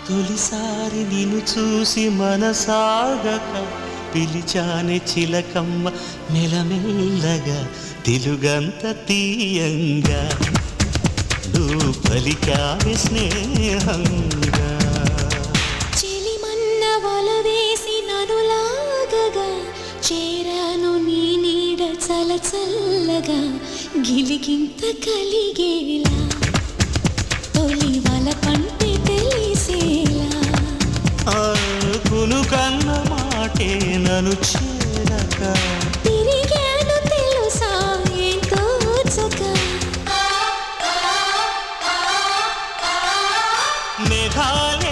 తొలిసారి నిన్ను చూసి మనసాగక పిలిచానే చిలకమ్మ మెలమెల్లగా తెలుగంత తీయంగా నువ్వు పలికావే స్నేహంగా చెలిమన్న వల వేసి నన్ను లాగగా చేరాను నీ నీడ చలచల్లగా గిలిగింత కలిగేలా తొలి వల పంటే తెలిసేలా కునుకన్న మాటే నన్ను చేరక తిరిగాను తెలుసా ఎంతో మేఘాలే